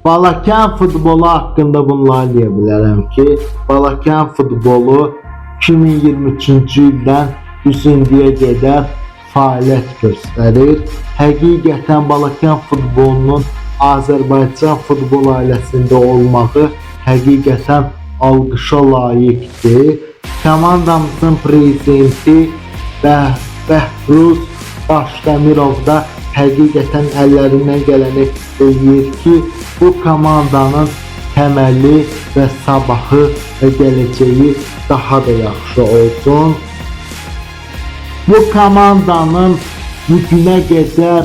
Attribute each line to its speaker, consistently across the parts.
Speaker 1: Balakən futbolu haqqında bunları deyə bilərəm ki, Balakən futbolu 2023-cü ildən 3-cüyə qədər fəaliyyət göstərir. Həqiqətən Balakən futbolunun Azərbaycan futbol ailəsində olmağı həqiqətən alqışa layiqdir. Komandamızın prezidenti Bəhruz Daşdəmirov da həqiqətən əllərindən gələni eləyir ki, bu komandanın təməli və sabahı və gələcəyi daha da yaxşı olsun. Bu komandanın bugünə qədər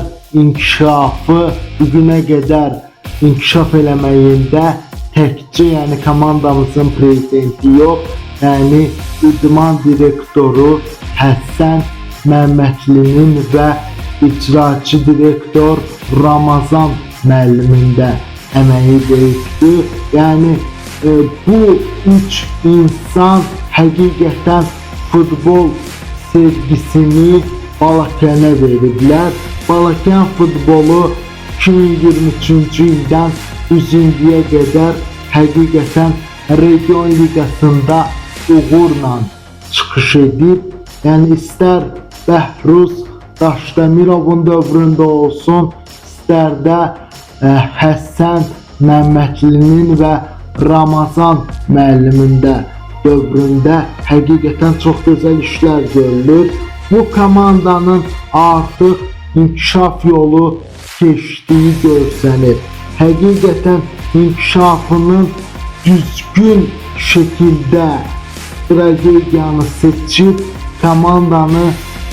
Speaker 1: inkişaf eləməyində təkcə komandamızın prezidenti yox, idman direktoru Həsən Məmmədlinin və icraçı direktor Ramazan müəllimin də əməyi böyükdür. Bu üç insan həqiqətən futbol sevgisini Balakənə veriblər. Balakən futbolu 2023-cü ildən 3-cüyə qədər həqiqətən region liqasında uğurla çıxış edib. İstər Bəhruz Daşdəmirovun dövründə olsun, istər də Həsən Məmmədlinin və Ramazan müəllimin də dövründə həqiqətən çox gözəl işlər görülür. Bu komandanın artıq inkişaf yolu keçdiyi görsənir. Həqiqətən inkişafının düzgün şəkildə strategiyanı seçib komandanı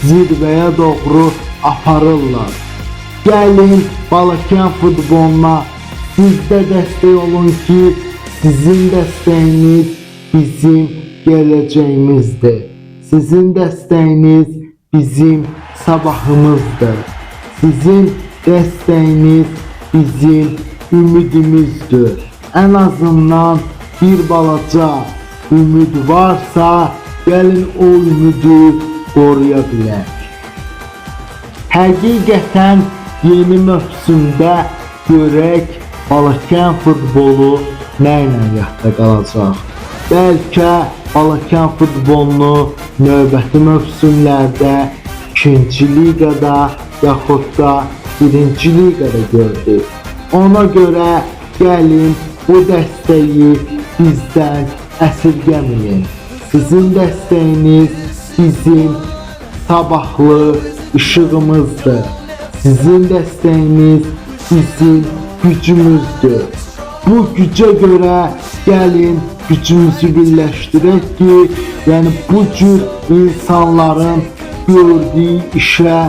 Speaker 1: zirvəyə doğru aparırlar. Gəlin Balakən futboluna siz də dəstək olun ki, sizin dəstəyiniz bizim gələcəyimizdir. Sizin dəstəyiniz bizim sabahımızdır. Sizin dəstəyiniz bizim ümidimizdir. Ən azından bir balaca ümid varsa, gəlin o ümidi qoruya bilək. Həqiqətən yeni mövsümdə görək Balakən futbolu nə ilə yadda qalacaq. Bəlkə Balakən futbolunu növbəti mövsümlərdə 2-ci liqada yaxud da 1-ci liqada gördük. Ona görə gəlin bu dəstəyi bizdən əsirgəməyin. Sizin dəstəyiniz bizim sabahlı işığımızdır. Sizin dəstəyiniz bizim gücümüzdür. Bu gücə görə gəlin gücümüzü birləşdirək ki, bu cür insanların gördüyü işə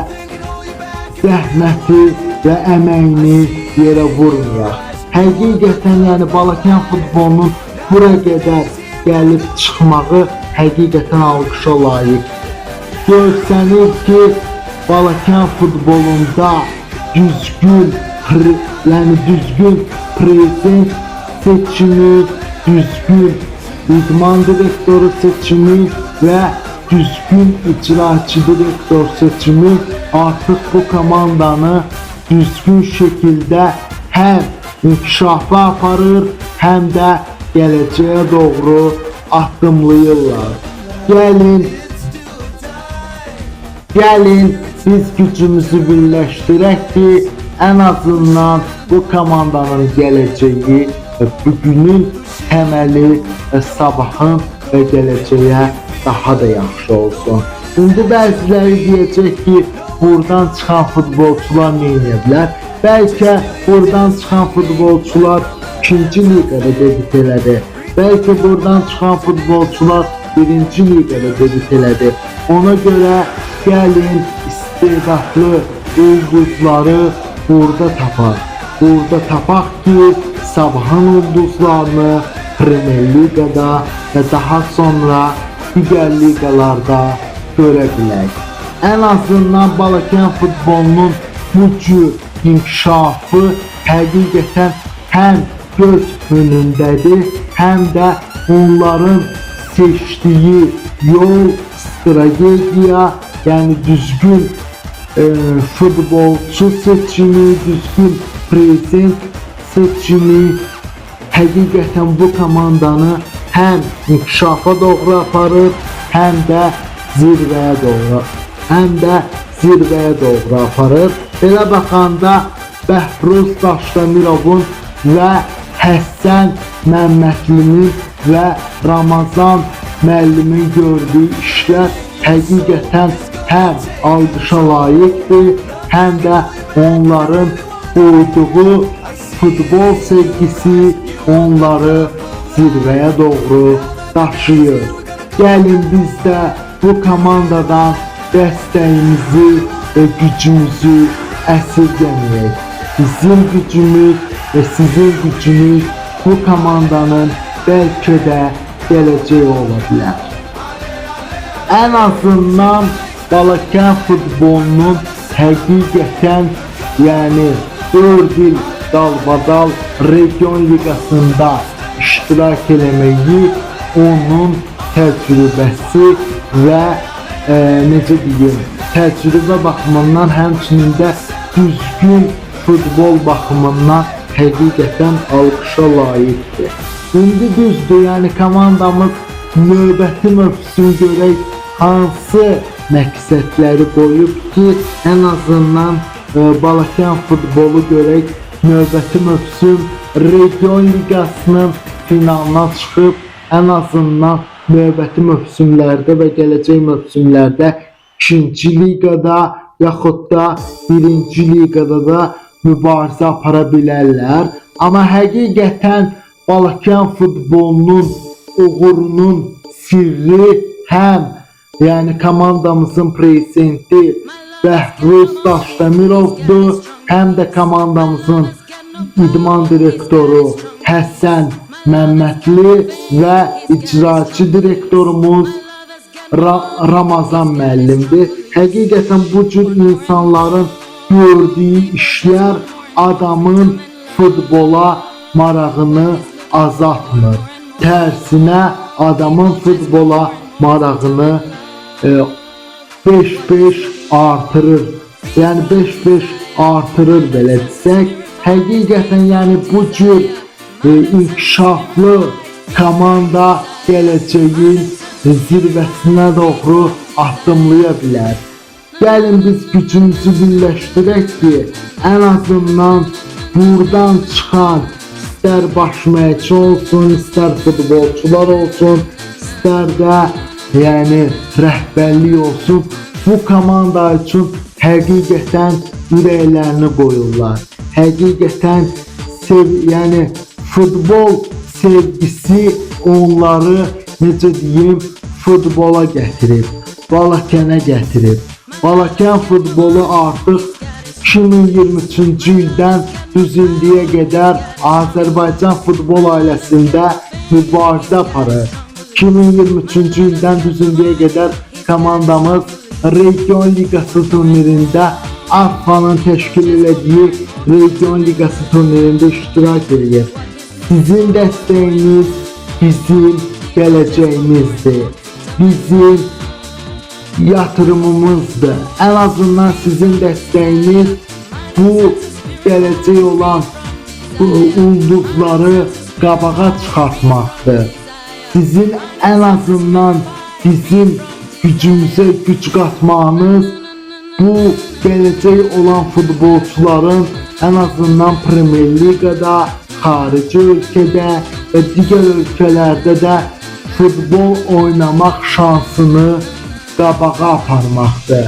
Speaker 1: zəhməti və əməyini yerə vurmayaq. Həqiqətən Balakən futbolunun bura qədər gəlib çıxmağı həqiqətən alqışa layiqdir. Görsənir ki, Balakən futbolunda düzgün prezident seçimi, düzgün idman direktoru seçimi və düzgün icraçı direktor seçimi artıq bu komandanı düzgün şəkildə həm inkişafa aparır, həm də gələcəyə doğru addımlayırlar. Gəlin biz gücümüzü birləşdirək ki, ən azından bu komandanın gələcəyi və bugünün təməli və sabahın və gələcəyə daha da yaxşı olsun. İndi bəziləri deyəcək ki, buradan çıxan futbolçular nə edə bilər? Bəlkə buradan çıxan futbolçular 2-ci liqada debüt elədi. Bəlkə buradan çıxan futbolçular 1-ci liqada debüt elədi. Ona görə gəlin istedadlı ulduzları burada tapaq. Burada tapaq ki, sabahın ulduzlarını Premier Liqada və daha sonra digər liqalarda görə bilək. Ən azından Balakən futbolunun bu cür inkişafı həqiqətən həm göz önündədir, həm də onların seçdiyi yol, strategiya, düzgün futbolçu seçimi, düzgün prezident seçimi həqiqətən bu komandanı həm inkişafa doğru aparır, həm də zirvəyə doğru aparır. Belə baxanda Bəhruz Daşdəmirovun və Həsən Məmmədlinin və Ramazan müəllimin gördüyü işlər həqiqətən həm alqışa layiqdir, həm də onların qoyduğu futbol sevgisi onları zirvəyə doğru daşıyır. Gəlin biz də bu komandadan dəstəyimizi və gücümüzü əsirgəməyək. Bizim gücümüz və sizin gücünüz bu komandanın bəlkə də gələcəyi ola bilər. Ən azından Balakən futbolunun həqiqətən 4 il dalbadal region liqasında iştirak eləməyi onun təcrübəsi və təcrübə baxımından, həmçinin də düzgün futbol baxımından həqiqətən alqışa layiqdir. İndi düzdür, komandamız növbəti mövsüm görək hansı məqsədləri qoyub ki, ən azından Balakən futbolu görək növbəti mövsüm region liqasının finalına çıxıb, ən azından növbəti mövsümlərdə və gələcək mövsümlərdə 2-ci liqada yaxud da 1-ci liqada da mübarizə apara bilərlər. Amma həqiqətən Balakən futbolunun uğurunun sirri həm komandamızın prezidenti Bəhruz Daşdəmirovdur, həm də komandamızın idman direktoru Həsən Məmmədli və icraçı direktorumuz Ramazan müəllimdir. Həqiqətən bu cür insanların gördüyü işlər adamın futbola marağını azaltmır. Tərsinə adamın futbola marağını 5-5 artırır. 5-5 artırır belə desək. Həqiqətən bu cür inkişaflı komanda gələcəyin zirvəsinə doğru addımlaya bilər. Gəlin biz gücümüzü birləşdirək ki, ən azından buradan çıxan istər baş məşqçi olsun, istər futbolçular olsun, istər də rəhbərlik olsun, bu komanda üçün həqiqətən ürəklərini qoyurlar. Həqiqətən futbol sevgisi onları futbola gətirib, Balakənə gətirib. Balakən futbolu artıq 2023-cü ildən düz indiyə qədər Azərbaycan futbol ailəsində mübarizə aparır. 2023-cü ildən düz indiyə qədər komandamız region liqası turnirində AFFA-nın təşkil elədiyi region liqası turnirində iştirak edir. Sizin dəstəyiniz bizim gələcəyimizdir, bizim yatırımımızdır. Ən azından sizin dəstəyiniz bu gələcək olan ulduzları qabağa çıxartmaqdır. Sizin ən azından bizim gücümüzə güc qatmağınız bu gələcək olan futbolçuların ən azından Premier Liqada, xarici ölkədə və digər ölkələrdə də futbol oynamaq şansını qabağa aparmaqdır.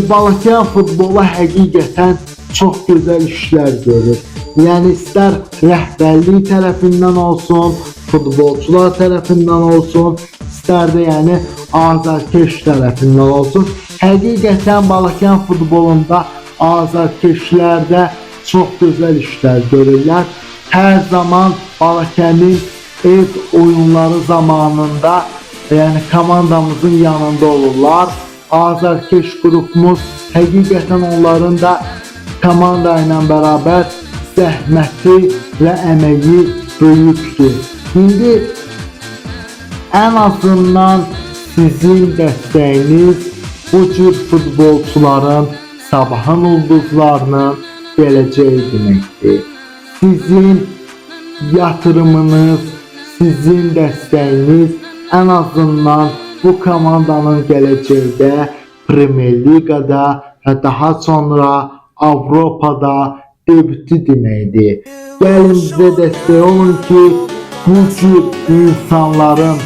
Speaker 1: Balakən futbola həqiqətən çox gözəl işlər görür. İstər rəhbərlik tərəfindən olsun, futbolçular tərəfindən olsun, istər də azarkeş tərəfindən olsun. Həqiqətən Balakən futbolunda azarkeşlərdə çox gözəl işlər görürlər. Hər zaman Balakənin ev oyunları zamanında komandamızın yanında olurlar. Azarkeş qrupumuz həqiqətən onların da komanda ilə bərabər zəhməti və əməyi böyükdür. İndi ən azından sizin dəstəyiniz bu cür futbolçuların, sabahın ulduzlarının gələcəyi deməkdir. sizin yatırımınız, sizin dəstəyiniz ən azından bu komandanın gələcəkdə Premier Liqada və daha sonra Avropada debütü deməkdir. Gəlin bizə dəstək olun ki, bu cür insanların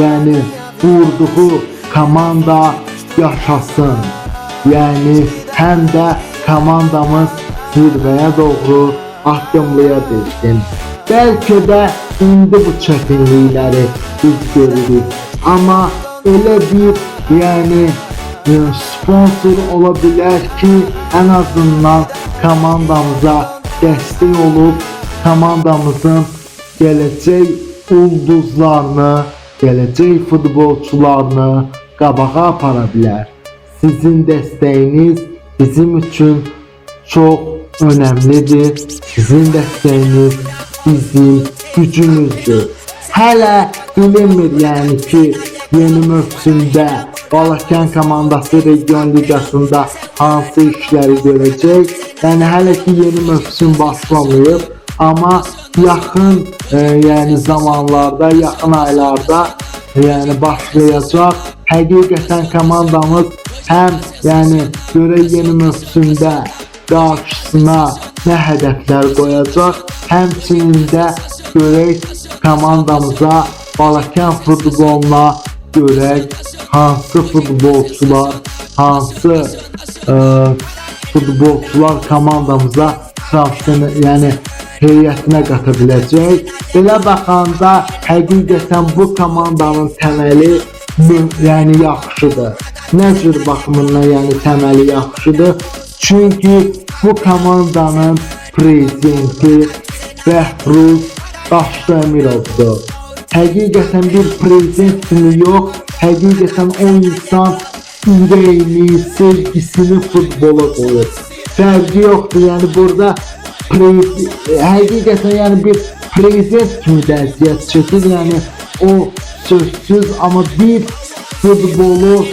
Speaker 1: yəni vurduğu komanda yaşasın. Yəni həm də komandamız zirvəyə doğru addımlaya bilsin. Bəlkə də indi bu çətinlikləri biz görürük. Amma elə bir yəni sponsor ola bilər ki, ən azından komandamıza dəstək olub, komandamızın gələcək ulduzlarını, gələcək futbolçularını qabağa apara bilər. Sizin dəstəyiniz bizim üçün çox önəmlidir. Sizin dəstəyiniz bizim gücümüzdür. Hələ bilinmir yəni ki, yeni mövsümdə Balakən komandası region liqasında hansı işləri görəcək. Yəni hələ ki yeni mövsüm başlamayıb, amma yaxın yəni zamanlarda, yaxın aylarda yəni başlayacaq. Həqiqətən komandamız həm yəni görək yeni mövsümdə qarşısına nə hədəflər qoyacaq, həmçinin də görək komandamıza Balakən futboluna görək hansı futbolçular, hansı futbolçular komandamıza yəni heyətinə qata biləcək. Belə baxanda həqiqətən bu komandanın təməli yəni yaxşıdır. Nə cür baxımından yəni təməli yaxşıdır? Çünki bu komandanın prezidenti Bəhruz Daşdəmirovdur. Həqiqətən bir prezident kimi yox, həqiqətən o insan ürəyini, sevgisini futbola qoyur. Fərqi yoxdur, yəni burada həqiqətən yəni bir prezident kimi də əziyyət çəkir, yəni o sözsüz, amma bir futbolu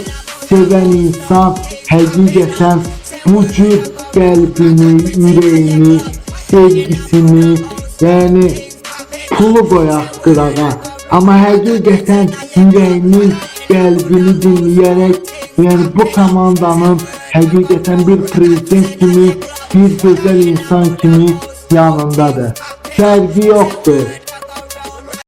Speaker 1: sevən insan həqiqətən bu cür qəlbini, ürəyini, sevgisini, yəni pulu qoyaq qırağa, amma həqiqətən ürəyini, qəlbini dinləyərək, yəni bu komandanın həqiqətən bir prezident kimi, bir gözəl insan kimi yanındadır. Fərqi yoxdur.